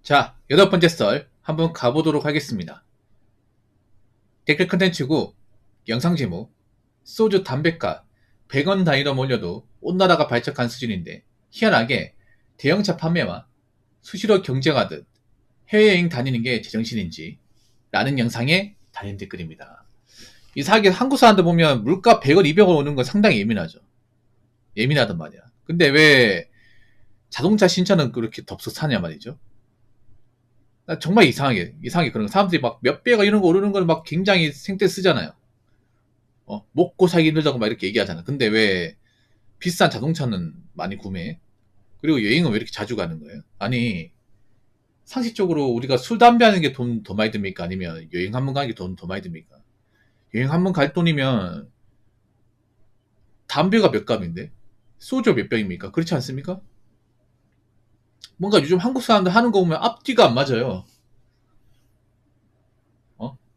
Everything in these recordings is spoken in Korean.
자, 8번째 썰 한번 가보도록 하겠습니다. 댓글 컨텐츠고 영상 제목 소주 담배가 100원 단위로 몰려도 온 나라가 발작한 수준인데 희한하게 대형차 판매와 수시로 경쟁하듯 해외여행 다니는 게 제정신인지 라는 영상에 달린 댓글입니다. 이상하게 한국 사람들 보면 물가 100원, 200원 오는 건 상당히 예민하죠. 예민하단 말이야. 근데 왜 자동차 신차는 그렇게 덥석 사냐 말이죠. 정말 이상하게 그런 거. 사람들이 막 몇 배가 이런 거 오르는 걸 막 굉장히 생떼 쓰잖아요. 먹고 살기 힘들다고 막 이렇게 얘기하잖아. 근데 왜 비싼 자동차는 많이 구매해? 그리고 여행은 왜 이렇게 자주 가는 거예요? 아니, 상식적으로 우리가 술, 담배 하는 게 돈 더 많이 듭니까? 아니면 여행 한 번 가는 게 돈 더 많이 듭니까? 여행 한 번 갈 돈이면 담배가 몇 값인데? 소주 몇 병입니까? 그렇지 않습니까? 뭔가 요즘 한국 사람들 하는 거 보면 앞뒤가 안 맞아요.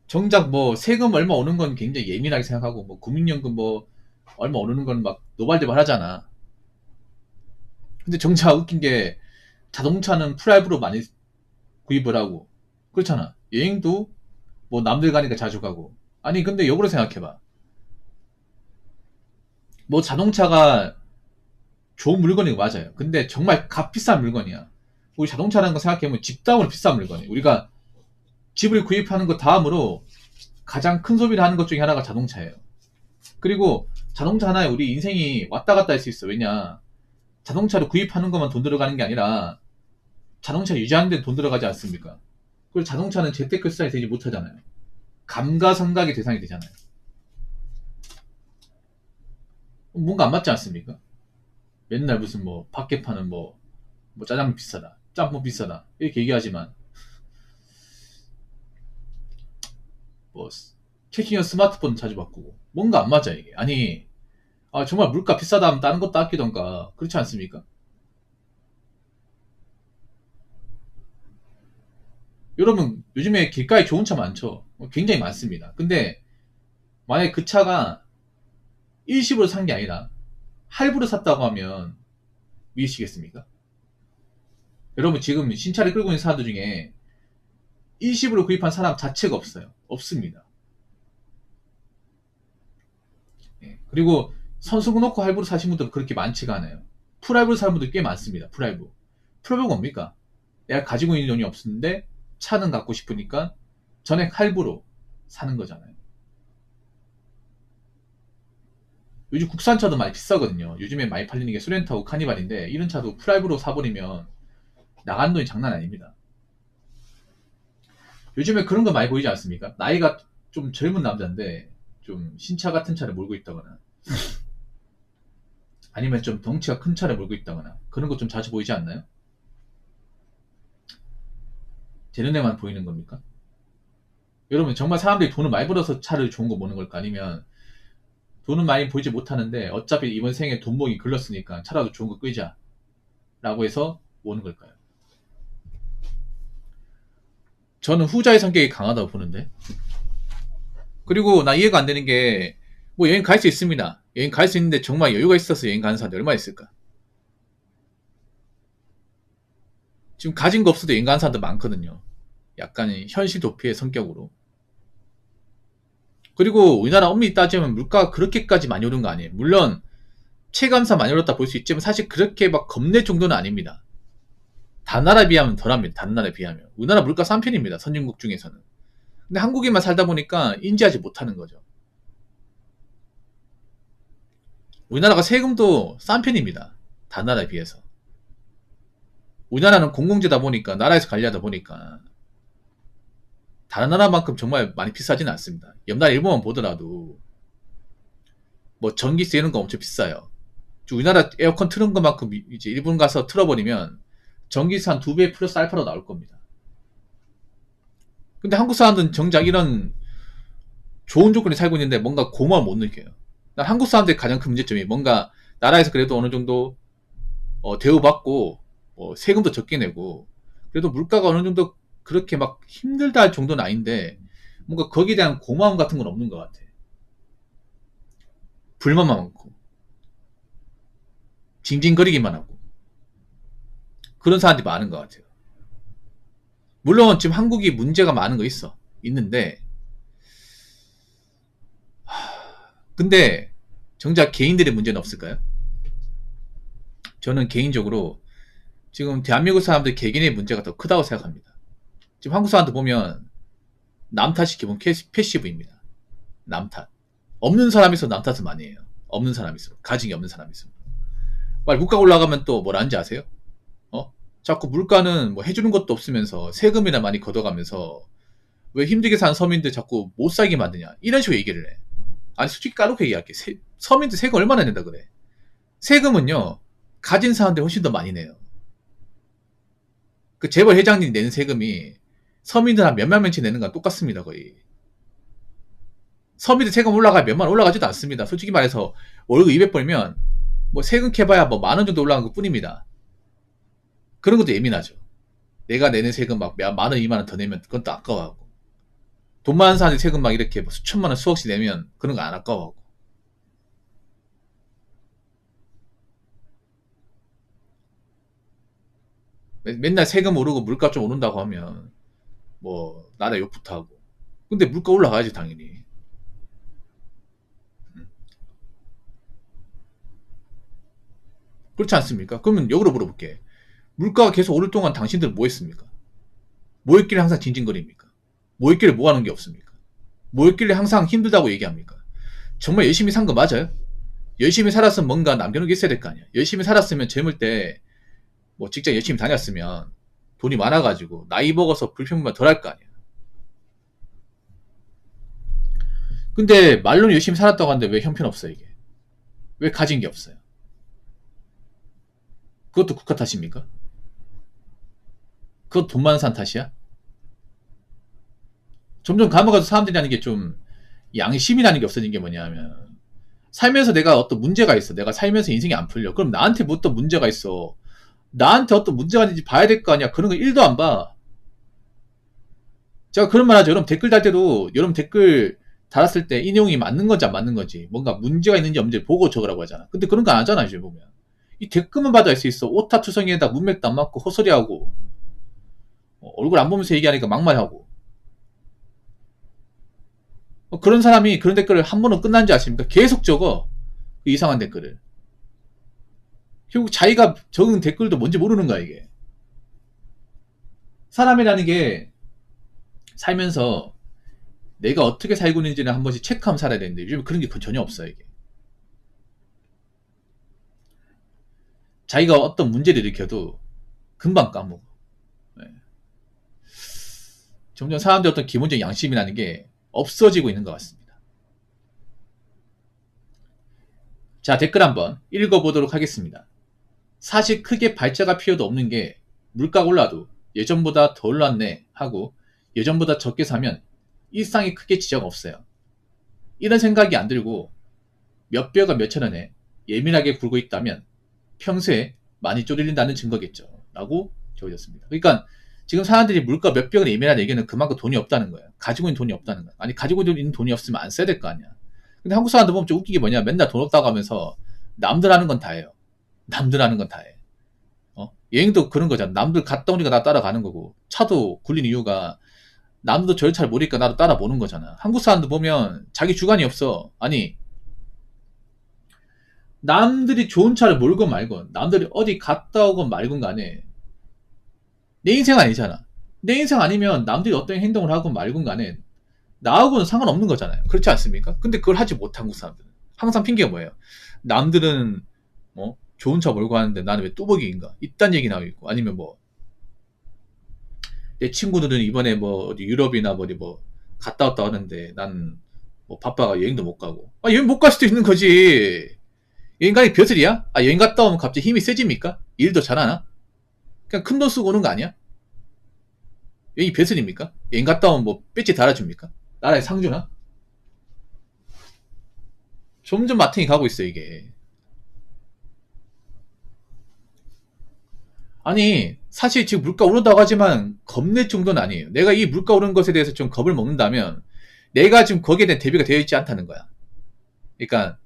정작 뭐 세금 얼마 오는 건 굉장히 예민하게 생각하고 뭐 국민연금 뭐 얼마 오르는 건 막 노발대발 하잖아. 근데 정작 웃긴 게 자동차는 프라이브로 많이 구입을 하고 그렇잖아. 여행도 뭐 남들 가니까 자주 가고. 아니 근데 역으로 생각해봐. 뭐 자동차가 좋은 물건이 맞아요. 근데 정말 값비싼 물건이야. 우리 자동차라는 거 생각해보면 집다움으로 비싼 물건이에요. 우리가 집을 구입하는 것 다음으로 가장 큰 소비를 하는 것 중에 하나가 자동차예요. 그리고 자동차 하나에 우리 인생이 왔다 갔다 할 수 있어. 왜냐? 자동차를 구입하는 것만 돈 들어가는 게 아니라 자동차 유지하는 데 돈 들어가지 않습니까? 그리고 자동차는 재테크 수단이 되지 못하잖아요. 감가상각의 대상이 되잖아요. 뭔가 안 맞지 않습니까? 맨날 무슨 뭐 밖에 파는 뭐 짜장면 비싸다, 짬뽕 비싸다 이렇게 얘기하지만 뭐 최신형 스마트폰 자주 바꾸고 뭔가 안 맞아 이게. 아니 정말 물가 비싸다 하면 다른 것도 아끼던가 그렇지 않습니까? 여러분 요즘에 길가에 좋은 차 많죠. 굉장히 많습니다. 근데 만약에 그 차가 일시불로 산 게 아니라 할부로 샀다고 하면 믿으시겠습니까? 여러분 지금 신차를 끌고 있는 사람들 중에 일시불로 구입한 사람 자체가 없어요. 없습니다. 예. 그리고 선수금 놓고 할부로 사신 분들은 그렇게 많지가 않아요. 풀할부로 사는 분들 꽤 많습니다. 풀할부. 풀할부가 뭡니까? 내가 가지고 있는 돈이 없는데 차는 갖고 싶으니까 전액 할부로 사는 거잖아요. 요즘 국산차도 많이 비싸거든요. 요즘에 많이 팔리는 게 소렌타하고 카니발인데 이런 차도 풀할부로 사버리면 나가는 돈이 장난 아닙니다. 요즘에 그런 거 많이 보이지 않습니까? 나이가 좀 젊은 남자인데 좀 신차 같은 차를 몰고 있다거나 아니면 좀 덩치가 큰 차를 몰고 있다거나 그런 거 좀 자주 보이지 않나요? 제 눈에만 보이는 겁니까? 여러분 정말 사람들이 돈을 많이 벌어서 차를 좋은 거 모는 걸까? 아니면 돈은 많이 보이지 못하는데 어차피 이번 생에 돈 모으기 글렀으니까 차라도 좋은 거 끌자 라고 해서 모는 걸까요? 저는 후자의 성격이 강하다고 보는데. 그리고 나 이해가 안 되는 게 뭐 여행 갈 수 있습니다. 여행 갈 수 있는데 정말 여유가 있어서 여행 가는 사람들 얼마나 있을까? 지금 가진 거 없어도 여행 가는 사람들 많거든요. 약간 현실 도피의 성격으로. 그리고 우리나라 엄밀히 따지면 물가가 그렇게까지 많이 오른 거 아니에요. 물론 체감상 많이 올랐다 볼 수 있지만 사실 그렇게 막 겁낼 정도는 아닙니다. 다른 나라에 비하면 덜합니다. 다른 나라에 비하면. 우리나라 물가 싼 편입니다. 선진국 중에서는. 근데 한국에만 살다 보니까 인지하지 못하는 거죠. 우리나라가 세금도 싼 편입니다. 다른 나라에 비해서. 우리나라는 공공재다 보니까 나라에서 관리하다 보니까 다른 나라만큼 정말 많이 비싸지는 않습니다. 옆 나라 일본만 보더라도 뭐 전기세 이런 거 엄청 비싸요. 우리나라 에어컨 틀은 것만큼 이제 일본 가서 틀어버리면 전기세 한 2배 플러스 알파로 나올 겁니다. 근데 한국 사람들은 정작 이런 좋은 조건에 살고 있는데 뭔가 고마움을 못 느껴요. 난 한국 사람들의 가장 큰 문제점이 뭔가 나라에서 그래도 어느 정도 대우받고 세금도 적게 내고 그래도 물가가 어느 정도 그렇게 막 힘들다 할 정도는 아닌데 뭔가 거기에 대한 고마움 같은 건 없는 것 같아. 불만만 많고 징징거리기만 하고 그런 사람들이 많은 것 같아요. 물론 지금 한국이 문제가 많은 거 있는데 근데 정작 개인들의 문제는 없을까요? 저는 개인적으로 지금 대한민국 사람들 개개인의 문제가 더 크다고 생각합니다. 지금 한국 사람들 보면 남 탓이 기본 패시브입니다. 남 탓. 없는 사람이서 남 탓을 많이 해요. 없는 사람이서. 가증이 없는 사람이서. 물가 올라가면 또 뭐라는지 아세요? 자꾸 물가는 뭐 해주는 것도 없으면서 세금이나 많이 걷어가면서 왜 힘들게 사는 서민들 자꾸 못 살게 만드냐. 이런 식으로 얘기를 해. 아니 솔직히 까놓고 얘기할게. 서민들 세금 얼마나 낸다 그래. 세금은요. 가진 사람들 훨씬 더 많이 내요. 그 재벌 회장님이 내는 세금이 서민들 한 몇만 명치 내는 건 똑같습니다. 거의. 서민들 세금 올라가 몇만 올라가지도 않습니다. 솔직히 말해서 월급 200 벌면 뭐 세금 캐봐야 뭐 만 원 정도 올라간 것 뿐입니다. 그런 것도 예민하죠. 내가 내는 세금 막 만 원, 2만 원 더 내면 그건 또 아까워하고. 돈 많은 사람이 세금 막 이렇게 뭐 수천만 원, 수억씩 내면 그런 거 안 아까워하고. 맨날 세금 오르고 물가 좀 오른다고 하면 뭐 나라 욕부터 하고. 근데 물가 올라가야지 당연히. 그렇지 않습니까? 그러면 역으로 물어볼게. 물가가 계속 오를 동안 당신들은 뭐 했습니까? 뭐 했길래 항상 징징거립니까? 뭐 했길래 뭐 하는 게 없습니까? 뭐 했길래 항상 힘들다고 얘기합니까? 정말 열심히 산 거 맞아요? 열심히 살았으면 뭔가 남겨놓은 게 있어야 될 거 아니야. 열심히 살았으면 젊을 때 뭐 직장 열심히 다녔으면 돈이 많아가지고 나이 먹어서 불평만 덜 할 거 아니야. 근데 말로는 열심히 살았다고 하는데 왜 형편없어요 이게? 왜 가진 게 없어요? 그것도 국가 탓입니까? 그것도 돈 많은 사람 탓이야? 점점 감옥가서 사람들이 하는 게 좀 양심이라는 게 없어진 게 뭐냐면 살면서 내가 어떤 문제가 있어. 내가 살면서 인생이 안 풀려. 그럼 나한테 뭐 어떤 문제가 있어. 나한테 어떤 문제가 있는지 봐야 될 거 아니야. 그런 거 1도 안 봐. 제가 그런 말 하죠. 여러분 댓글 달 때도 여러분 댓글 달았을 때 이 내용이 맞는 건지 안 맞는 건지 뭔가 문제가 있는지 없는지 보고 적으라고 하잖아. 근데 그런 거 안 하잖아. 이제 보면. 이 댓글만 봐도 알 수 있어. 오타투성이에다 문맥도 안 맞고 헛소리하고 얼굴 안 보면서 얘기하니까 막말하고 그런 사람이 그런 댓글을 한 번은 끝난지 아십니까? 계속 적어. 그 이상한 댓글을. 결국 자기가 적은 댓글도 뭔지 모르는 거야 이게. 사람이라는 게 살면서 내가 어떻게 살고 있는지를 한 번씩 체크하면 살아야 되는데 요즘 그런 게 전혀 없어요 이게. 자기가 어떤 문제를 일으켜도 금방 까먹어. 네. 점점 사람들 어떤 기본적인 양심이라는 게 없어지고 있는 것 같습니다. 자, 댓글 한번 읽어보도록 하겠습니다. 사실 크게 발작할 필요도 없는 게 물가가 올라도 예전보다 더 올랐네 하고 예전보다 적게 사면 일상이 크게 지장 없어요. 이런 생각이 안 들고 몇 벼가 몇천 원에 예민하게 굴고 있다면 평소에 많이 쪼들린다는 증거겠죠. 라고 적어졌습니다. 그러니까 지금 사람들이 물가 몇 벼가 예민한 얘기는 그만큼 돈이 없다는 거예요. 가지고 있는 돈이 없다는 거예요. 아니 가지고 있는 돈이 없으면 안 써야 될 거 아니야. 근데 한국 사람들 보면 좀 웃기게 뭐냐. 맨날 돈 없다고 하면서 남들 하는 건 다 해요. 남들 하는 건 다 해. 여행도 그런 거잖아. 남들 갔다 오니까 나 따라가는 거고 차도 굴린 이유가 남들도 저를 잘 모르니까 나도 따라보는 거잖아. 한국 사람들 보면 자기 주관이 없어. 아니 남들이 좋은 차를 몰건 말건 남들이 어디 갔다 오건 말건 간에 내 인생 아니잖아. 내 인생 아니면 남들이 어떤 행동을 하건 말건 간에 나하고는 상관없는 거잖아요. 그렇지 않습니까? 근데 그걸 하지 못한 한국 사람들은 항상 핑계가 뭐예요? 남들은 뭐 좋은 차 몰고 하는데 나는 왜 뚜벅이인가? 이딴 얘기 나오고 있고 아니면 뭐 내 친구들은 이번에 뭐 어디 유럽이나 어디 뭐 갔다 왔다 하는데 난 뭐 바빠가 여행도 못 가고 여행 못 갈 수도 있는 거지. 여행 가기 벼슬이야? 여행 갔다 오면 갑자기 힘이 세집니까? 일도 잘하나? 그냥 큰 돈 쓰고 오는 거 아니야? 여행이 벼슬입니까? 여행 갔다 오면 뭐 배지 달아줍니까? 나라에 상 주나? 점점 마탱이 가고 있어 이게. 아니 사실 지금 물가 오른다고 하지만 겁낼 정도는 아니에요. 내가 이 물가 오른 것에 대해서 좀 겁을 먹는다면 내가 지금 거기에 대한 대비가 되어 있지 않다는 거야. 그러니까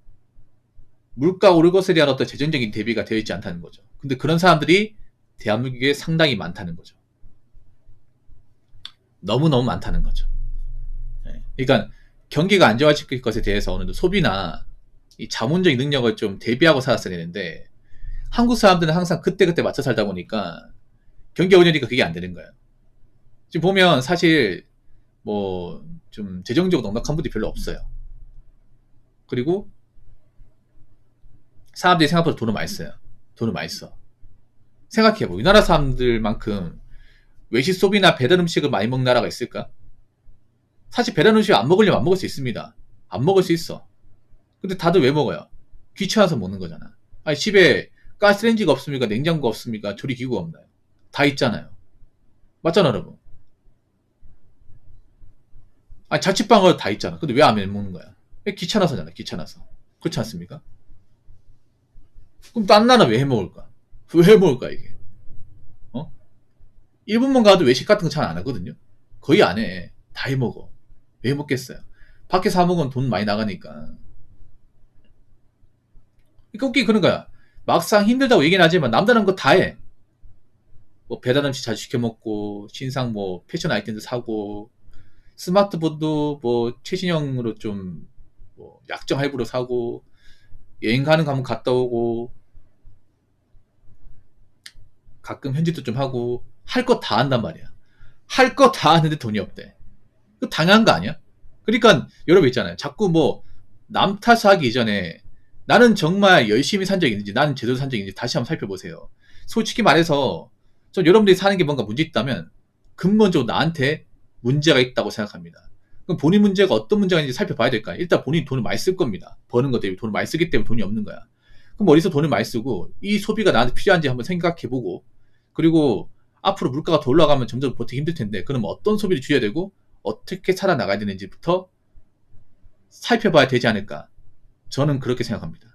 물가 오를 것에 대한 어떤 재정적인 대비가 되어 있지 않다는 거죠. 근데 그런 사람들이 대한민국에 상당히 많다는 거죠. 너무너무 많다는 거죠. 그러니까 경기가 안 좋아질 것에 대해서 어느 정도 소비나 이 자본적인 능력을 좀 대비하고 살았어야 되는데 한국 사람들은 항상 그때그때 맞춰 살다 보니까 경기가 오니까 그게 안 되는 거예요. 지금 보면 사실 뭐 좀 재정적으로 넉넉한 분들이 별로 없어요. 그리고 사람들이 생각보다 돈을 많이 써요. 돈을 많이 써. 생각해봐. 우리나라 사람들만큼 외식 소비나 배달 음식을 많이 먹는 나라가 있을까? 사실 배달 음식 안 먹으려면 안 먹을 수 있습니다. 안 먹을 수 있어. 근데 다들 왜 먹어요? 귀찮아서 먹는 거잖아. 아니 집에 가스레인지가 없습니까? 냉장고가 없습니까? 조리기구가 없나요? 다 있잖아요. 맞잖아 여러분. 아니 자취방은 다 있잖아. 근데 왜 안 먹는 거야? 왜 귀찮아서잖아. 귀찮아서. 그렇지 않습니까? 그럼 딴 나라 왜 해먹을까? 왜 해먹을까 이게? 어? 일본만 가도 외식 같은 거 잘 안 하거든요. 거의 안 해. 다 해먹어. 왜 해먹겠어요? 밖에 사 먹으면 돈 많이 나가니까. 그러니까 웃기 그런 거야. 막상 힘들다고 얘기는 하지만 남다른 거 다 해. 뭐 배달 음식 자주 시켜 먹고 신상 뭐 패션 아이템도 사고 스마트폰도 뭐 최신형으로 좀뭐 약정 할부로 사고 여행 가는 거 한번 갔다 오고 가끔 현질도 좀 하고 할 거 다 한단 말이야. 할 거 다 하는데 돈이 없대. 그 당연한 거 아니야? 그러니까 여러분 있잖아요. 자꾸 뭐 남 탓하기 이전에 나는 정말 열심히 산 적이 있는지 나는 제대로 산 적이 있는지 다시 한번 살펴보세요. 솔직히 말해서 전 여러분들이 사는 게 뭔가 문제 있다면 근본적으로 나한테 문제가 있다고 생각합니다. 그럼 본인 문제가 어떤 문제가 있는지 살펴봐야 될까요? 일단 본인이 돈을 많이 쓸 겁니다. 버는 것 때문에 돈을 많이 쓰기 때문에 돈이 없는 거야. 그럼 어디서 돈을 많이 쓰고 이 소비가 나한테 필요한지 한번 생각해보고 그리고 앞으로 물가가 더 올라가면 점점 버티기 힘들 텐데 그럼 어떤 소비를 줄여야 되고 어떻게 살아나가야 되는지부터 살펴봐야 되지 않을까. 저는 그렇게 생각합니다.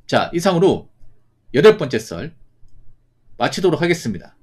자, 이상으로 8번째 썰 마치도록 하겠습니다.